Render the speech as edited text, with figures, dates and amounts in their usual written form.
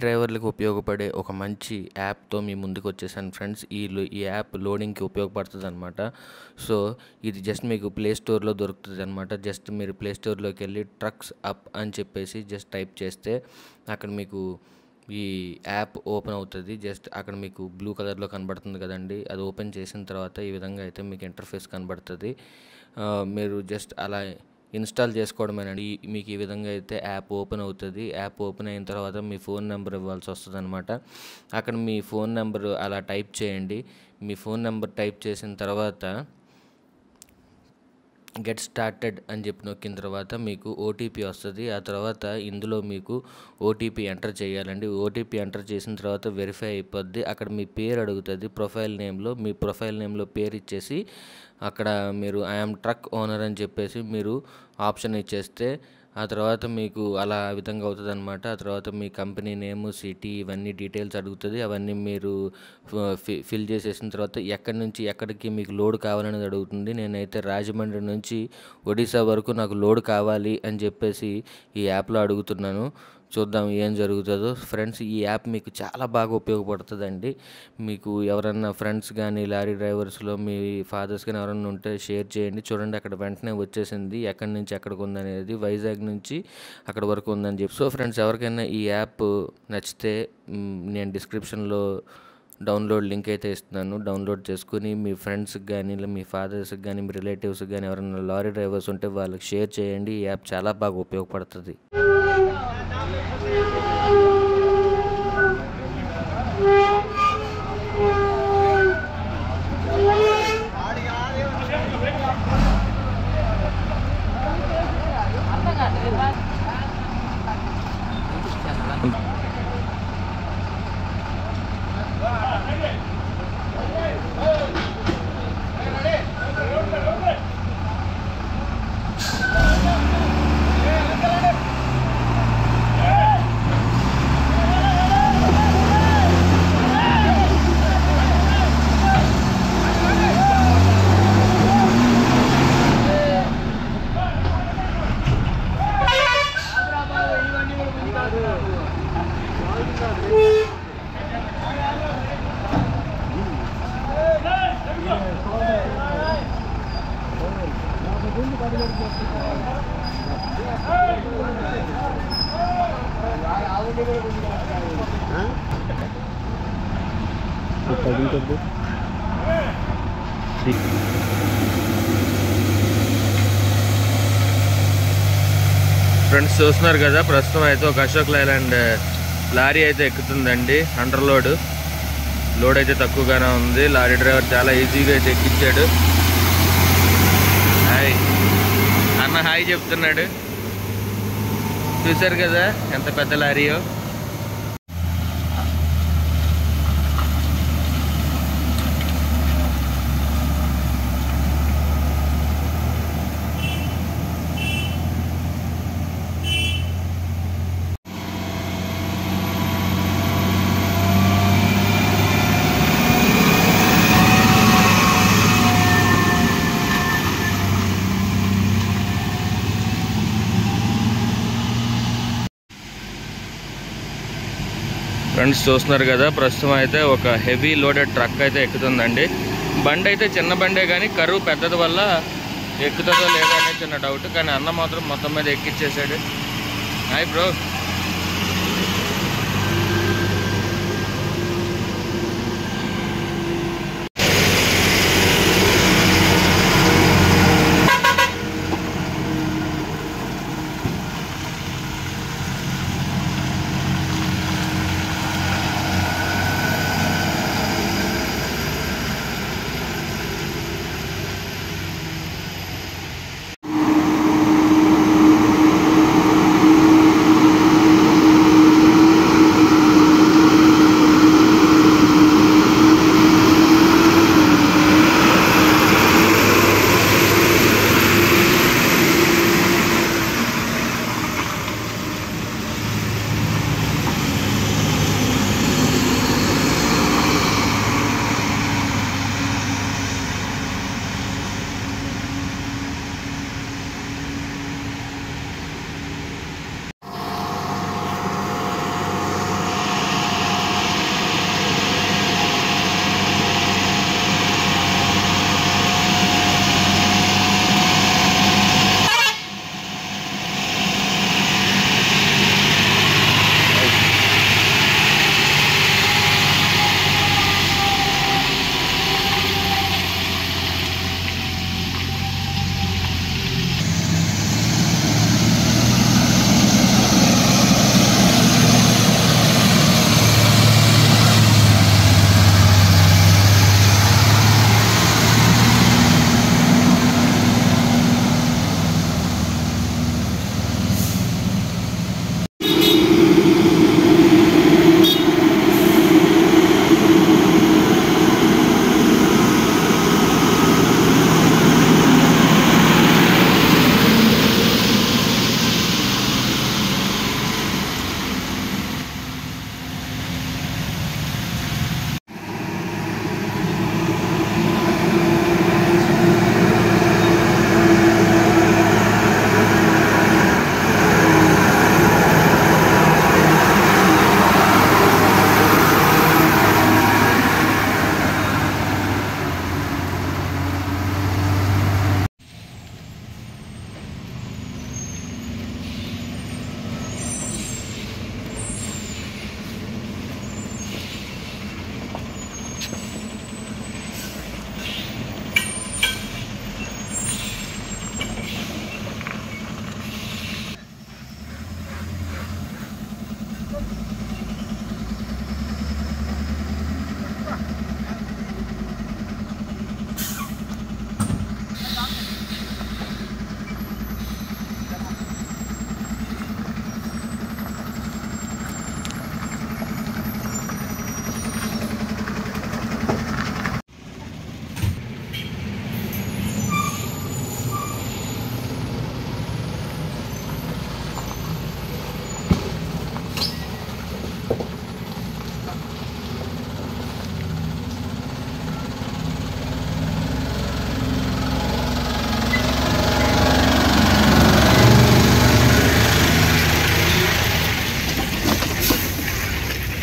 డ్రైవర్లకు ఉపయోగపడే ఒక మంచి యాప్తో మీ ముందుకు వచ్చేసాను ఫ్రెండ్స్. ఈ యాప్ లోడింగ్కి ఉపయోగపడుతుంది అనమాట. సో ఇది జస్ట్ మీకు ప్లే స్టోర్లో దొరుకుతుంది అనమాట. జస్ట్ మీరు ప్లే స్టోర్లోకి వెళ్ళి ట్రక్స్ అప్ అని చెప్పేసి జస్ట్ టైప్ చేస్తే అక్కడ మీకు ఈ యాప్ ఓపెన్ అవుతుంది. జస్ట్ అక్కడ మీకు బ్లూ కలర్లో కనబడుతుంది కదండి, అది ఓపెన్ చేసిన తర్వాత ఈ విధంగా అయితే మీకు ఇంటర్ఫేస్ కనబడుతుంది. మీరు జస్ట్ అలా ఇన్స్టాల్ చేసుకోవడమేనండి. మీకు ఈ విధంగా అయితే యాప్ ఓపెన్ అవుతుంది. యాప్ ఓపెన్ అయిన తర్వాత మీ ఫోన్ నెంబర్ ఇవ్వాల్సి వస్తుంది అనమాట. అక్కడ మీ ఫోన్ నెంబర్ అలా టైప్ చేయండి. మీ ఫోన్ నెంబర్ టైప్ చేసిన తర్వాత గెట్ స్టార్టెడ్ అని చెప్పి నొక్కిన తర్వాత మీకు ఓటీపీ వస్తుంది. ఆ తర్వాత ఇందులో మీకు ఓటీపీ ఎంటర్ చేయాలండి. ఓటీపీ ఎంటర్ చేసిన తర్వాత వెరిఫై అయిపోద్ది. అక్కడ మీ పేరు అడుగుతుంది. మీ ప్రొఫైల్ నేమ్లో పేరు ఇచ్చేసి అక్కడ మీరు ఐఎమ్ ట్రక్ ఓనర్ అని చెప్పేసి మీరు ఆప్షన్ ఇచ్చేస్తే ఆ తర్వాత మీకు అలా విధంగా అవుతుంది అనమాట. ఆ తర్వాత మీ కంపెనీ నేము, సిటీ, ఇవన్నీ డీటెయిల్స్ అడుగుతుంది. అవన్నీ మీరు ఫిల్ చేసేసిన తర్వాత ఎక్కడి నుంచి ఎక్కడికి మీకు లోడ్ కావాలనేది అడుగుతుంది. నేనైతే రాజమండ్రి నుంచి ఒడిశా వరకు నాకు లోడ్ కావాలి అని చెప్పేసి ఈ యాప్లో అడుగుతున్నాను. చూద్దాం ఏం జరుగుతుందో ఫ్రెండ్స్. ఈ యాప్ మీకు చాలా బాగా ఉపయోగపడుతుందండి. మీకు ఎవరన్నా ఫ్రెండ్స్ కానీ లారీ డ్రైవర్స్లో మీ ఫాదర్స్ కానీ ఎవరన్నా ఉంటే షేర్ చేయండి. చూడండి అక్కడ వెంటనే వచ్చేసింది ఎక్కడి నుంచి ఎక్కడికి ఉందనేది. వైజాగ్ నుంచి అక్కడ వరకు ఉందని చెప్పి. సో ఫ్రెండ్స్, ఎవరికైనా ఈ యాప్ నచ్చితే నేను డిస్క్రిప్షన్లో డౌన్లోడ్ లింక్ అయితే ఇస్తున్నాను. డౌన్లోడ్ చేసుకుని మీ ఫ్రెండ్స్కి కానీ మీ ఫాదర్స్కి కానీ మీ రిలేటివ్స్కి కానీ ఎవరైనా లారీ డ్రైవర్స్ ఉంటే వాళ్ళకి షేర్ చేయండి. ఈ యాప్ చాలా బాగా ఉపయోగపడుతుంది. ఫ్రెండ్స్ చూస్తున్నారు కదా, ప్రస్తుతం అయితే ఒక అశోక్ లైలాండ్ లారీ అయితే ఎక్కుతుందండి. అండర్ లోడ్ అయితే తక్కువగానే ఉంది. లారీ డ్రైవర్ చాలా ఈజీగా అయితే ఎక్కించాడు. హాయ్ అన్న, హాయ్ చెప్తున్నాడు. చూశారు కదా ఎంత పెద్ద లారీయో. ఫ్రెండ్స్ చూస్తున్నారు కదా, ప్రస్తుతం అయితే ఒక హెవీ లోడెడ్ ట్రక్ అయితే ఎక్కుతుందండి. బండి అయితే చిన్న బండే కానీ కరువు పెద్దది వల్ల ఎక్కుతుందో లేదో అనేది చిన్న డౌట్. కానీ అన్న మాత్రం మొత్తం మీద ఎక్కిచ్చేసాడు. Hi bro.